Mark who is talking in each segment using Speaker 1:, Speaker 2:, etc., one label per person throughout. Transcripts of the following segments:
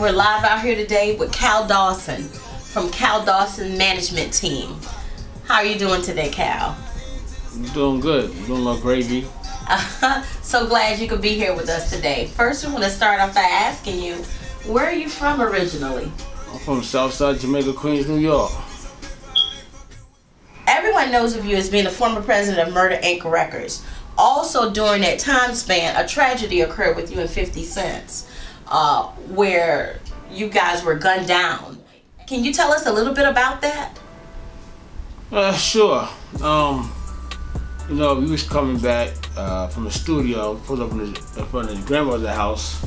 Speaker 1: We're live out here today with Kal Dawson from Kal Dawson Management Team. How are you doing today, Kal?
Speaker 2: I'm doing good. I'm doing like gravy.
Speaker 1: So glad you could be here with us today. First, we want to start off by asking you, where are you from originally?
Speaker 2: I'm from Southside Jamaica, Queens, New York.
Speaker 1: Everyone knows of you as being the former president of Murder Inc. Records. Also, during that time span, a tragedy occurred with you and 50 Cent, where you guys were gunned down. Can you tell us a little bit about that?
Speaker 2: Sure. We was coming back from the studio, pulled up in front of his grandmother's house,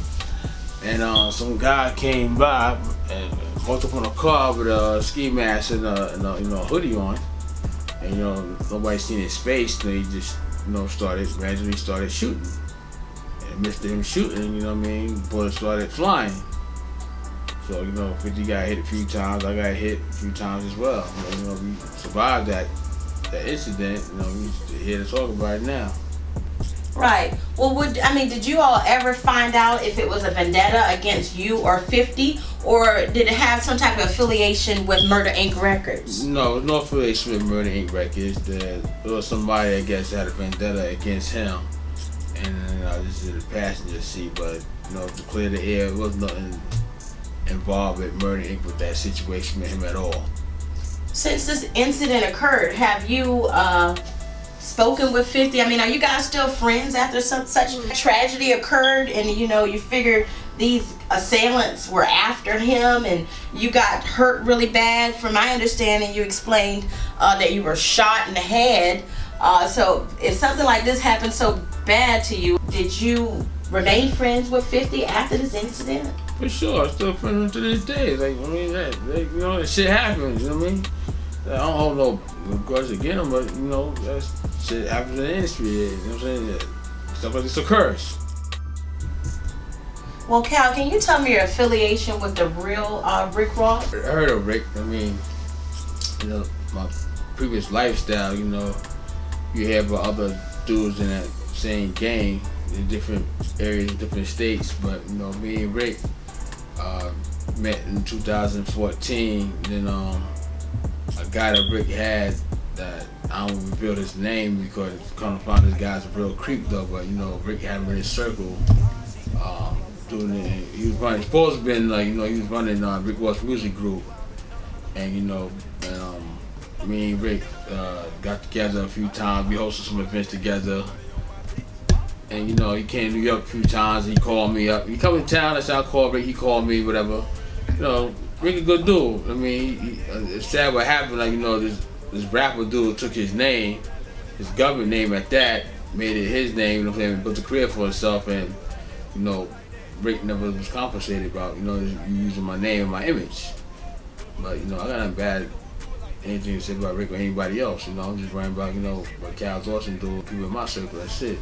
Speaker 2: and some guy came by and walked up on a car with a ski mask and a hoodie on, and nobody seen his face, and he just randomly started shooting, and missed him shooting. Bullets started flying. So 50 got hit a few times, I got hit a few times as well. We survived that incident. We here to talk about it now.
Speaker 1: Right. Well, did you all ever find out if it was a vendetta against you or 50, or did it have some type of affiliation with Murder Inc. Records?
Speaker 2: No, no affiliation with Murder Inc. Records. There was somebody, I guess, had a vendetta against him, and this is the passenger seat. But to clear the air, it was nothing involved with Murder Inc. with that situation with him at all.
Speaker 1: Since this incident occurred, have you spoken with 50? Are you guys still friends after such tragedy occurred, and you figured these assailants were after him and you got hurt really bad? From my understanding, you explained that you were shot in the head. So if something like this happened so bad to you, did you remain friends with 50 after this incident?
Speaker 2: For sure, I'm still friends to this day. That shit happens, I don't hold no grudge against them, but that shit happens in the industry. Stuff like this occurs.
Speaker 1: Well, Kal, can you tell me your affiliation with the real Rick Ross?
Speaker 2: I heard of Rick. My previous lifestyle, you have other dudes in that same gang in different areas, different states, but me and Rick met in 2014. Then a guy that Rick had, that I don't reveal his name because come to find this guy's a real creep though, but Rick had him in his circle doing it. He was running, supposed to been he was running Rick Ross music group, and me and Rick got together a few times. We hosted some events together. And he came to New York a few times. He called me up. He come in town. I said I'll call Rick. He called me, whatever. Rick a good dude. It's sad what happened. This rapper dude took his name, his government name at that, made it his name. Built a career for himself, and Rick never was compensated about using my name and my image. But I got nothing bad, anything to say about Rick or anybody else. I'm just worrying about what Kal Dawson do, people in my circle. That's it.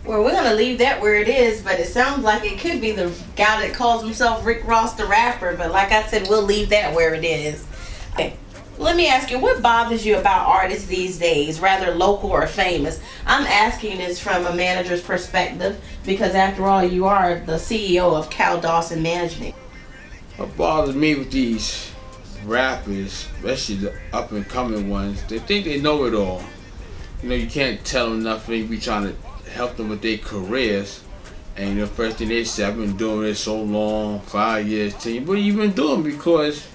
Speaker 1: Well, we're going to leave that where it is, but it sounds like it could be the guy that calls himself Rick Ross the rapper, but like I said, we'll leave that where it is. Okay. Let me ask you, what bothers you about artists these days, rather local or famous? I'm asking this from a manager's perspective, because after all, you are the CEO of Kal Dawson Management.
Speaker 2: What bothers me with these rappers, especially the up and coming ones, they think they know it all. You can't tell them nothing. You be trying to help them with their careers, and the first thing they say, I've been doing this so long, 5 years, 10 years. What have you been doing? Because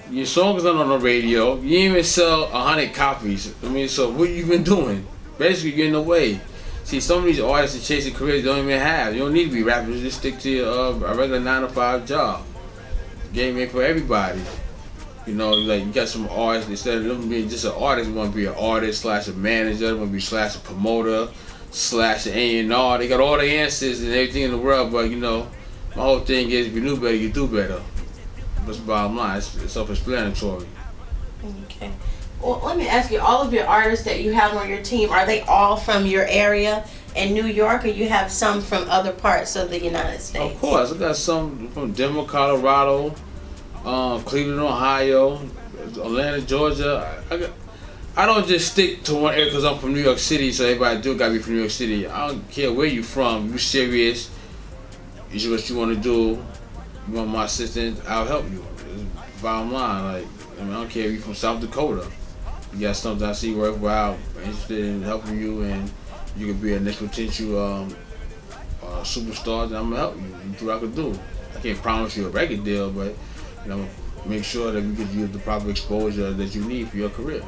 Speaker 2: your songs aren't on the radio, you didn't even sell 100 copies. So what have you been doing? Basically, you're in the way. See, some of these artists are chasing careers they don't even have. You don't need to be rappers, just stick to a regular 9-to-5 job. Game made for everybody. You got some artists, instead of them being just an artist, they want to be an artist / a manager, they want to be / a promoter / an A&R. They got all the answers and everything in the world, but my whole thing is, if you knew better, you do better. That's the bottom line. It's self-explanatory.
Speaker 1: Okay. Well, let me ask you, all of your artists that you have on your team, are they all from your area in New York, or you have some from other parts of the United States?
Speaker 2: Of course. I got some from Denver, Colorado, Cleveland, Ohio, Atlanta, Georgia. I don't just stick to one area because I'm from New York City, so everybody do gotta be from New York City. I don't care where you from. You serious? Is what you want to do? you want my assistance, I'll help you. It's bottom line, like, I mean, I don't care if you're from South Dakota. You got something I see worthwhile, interested in helping you, and you could be a next potential superstar, then I'm gonna help you. Do what I could do. I can't promise you a record deal, but make sure that we give you the proper exposure that you need for your career.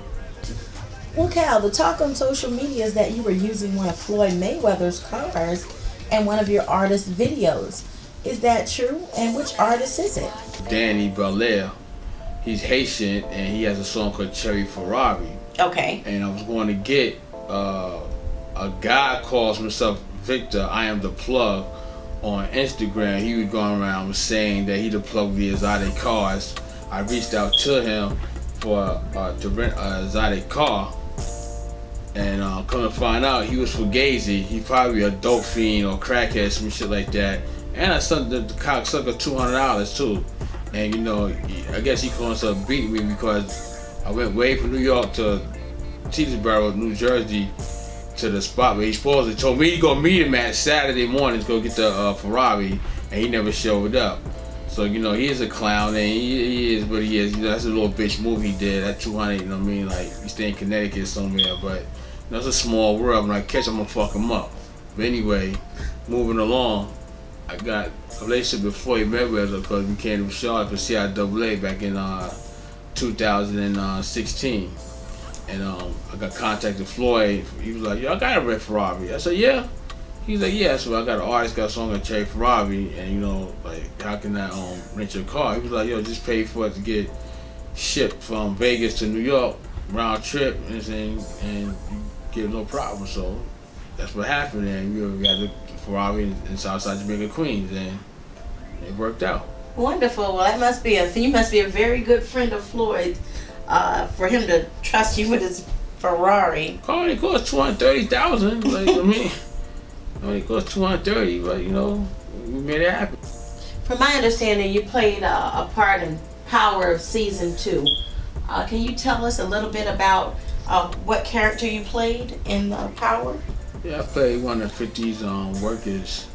Speaker 3: Well, Kal, the talk on social media is that you were using one of Floyd Mayweather's cars in one of your artist videos. Is that true? And which artist is it?
Speaker 2: Danny Belair. He's Haitian, and he has a song called Cherry Ferrari.
Speaker 1: Okay.
Speaker 2: And I was going to get a guy calls himself Victor, I am the plug, on Instagram. He was going around saying that he the plug the exotic cars. I reached out to him for to rent an exotic car, and come to find out he was fugazi. He probably a dope fiend or crackhead, some shit like that. And I sent the cocksucker $200 too. And I guess he calling himself beating me because I went way from New York to Teterboro, New Jersey, to the spot where he supposedly told me he's gonna meet him at Saturday morning to go get the Ferrari, and he never showed up. So he is a clown, and he is what he is. That's a little bitch move he did. That 200, you know what I mean? Like, he stay in Connecticut somewhere, but that's a small world. When I catch him, I'm gonna fuck him up. But anyway, moving along, I got a relationship with Floyd Mayweather because we came to Charlotte for CIAA back in 2016. And I got contacted Floyd. He was like, "Yo, I got a red Ferrari." I said, "Yeah." He's like, "Yeah." So I got an artist got a song on Cherry Ferrari, and like, how can I rent your car? He was like, "Yo, just pay for it to get shipped from Vegas to New York, round trip, and you get no problem." So that's what happened, and we got the Ferrari in Southside Jamaica, Queens, and it worked out.
Speaker 1: Wonderful. Well, you must be a very good friend of Floyd. For him to trust you with his Ferrari.
Speaker 2: Car only cost $230,000. Like, it only cost $230,000, but we made it happen.
Speaker 1: From my understanding, you played a part in Power of Season 2. Can you tell us a little bit about what character you played in Power?
Speaker 2: Yeah, I played one of 50's workers.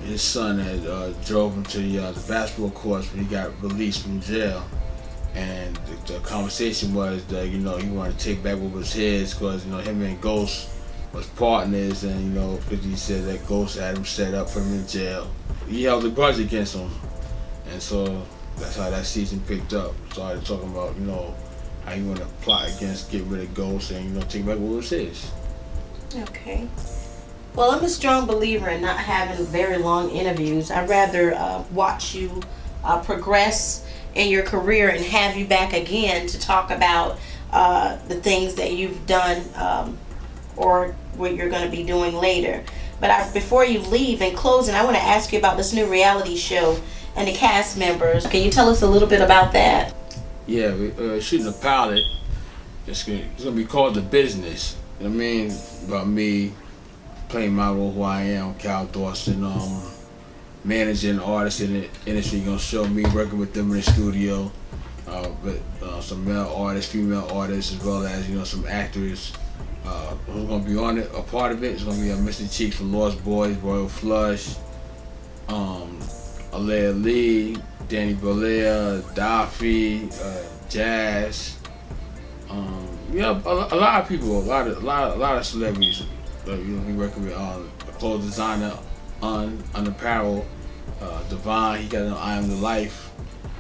Speaker 2: His son had drove him to the basketball courts when he got released from jail. And the conversation was that, he wanted to take back what was his because, him and Ghost was partners, and, 50 said that Ghost had him set up for him in jail. He held a grudge against him. And so that's how that season picked up. Started talking about, how you want to plot against, get rid of Ghost and, take back what was his.
Speaker 1: Okay. Well, I'm a strong believer in not having very long interviews. I'd rather watch you progress in your career and have you back again to talk about the things that you've done or what you're going to be doing later. But before you leave, in closing, I want to ask you about this new reality show and the cast members. Can you tell us a little bit about that?
Speaker 2: Yeah, we're shooting a pilot. It's going to be called The Business. You know what I mean? About me playing my role, who I am, Kal Dawson, managing artists in the industry. Gonna show me working with them in the studio, with some male artists, female artists, as well as some actors who's gonna be on it. A part of it is gonna be Mr. Cheeks from Lost Boys, Royal Flush, Alea Lee, Danny Belair, Daffy, Jazz. A lot of people, a lot of celebrities. We working with a clothes designer on apparel. Devon, he got an I Am the Life.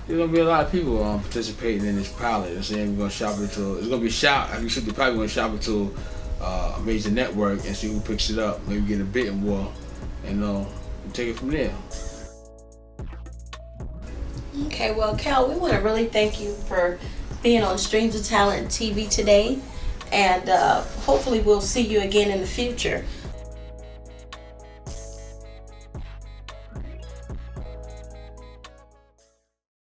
Speaker 2: There's gonna be a lot of people participating in this pilot. I'm saying we're gonna shop it to. It's gonna be shot. They're probably gonna shop it to a major network and see who picks it up. Maybe get a bidding war, and take it from there.
Speaker 1: Okay, well, Kal, we want to really thank you for being on Streams of Talent TV today, and hopefully we'll see you again in the future.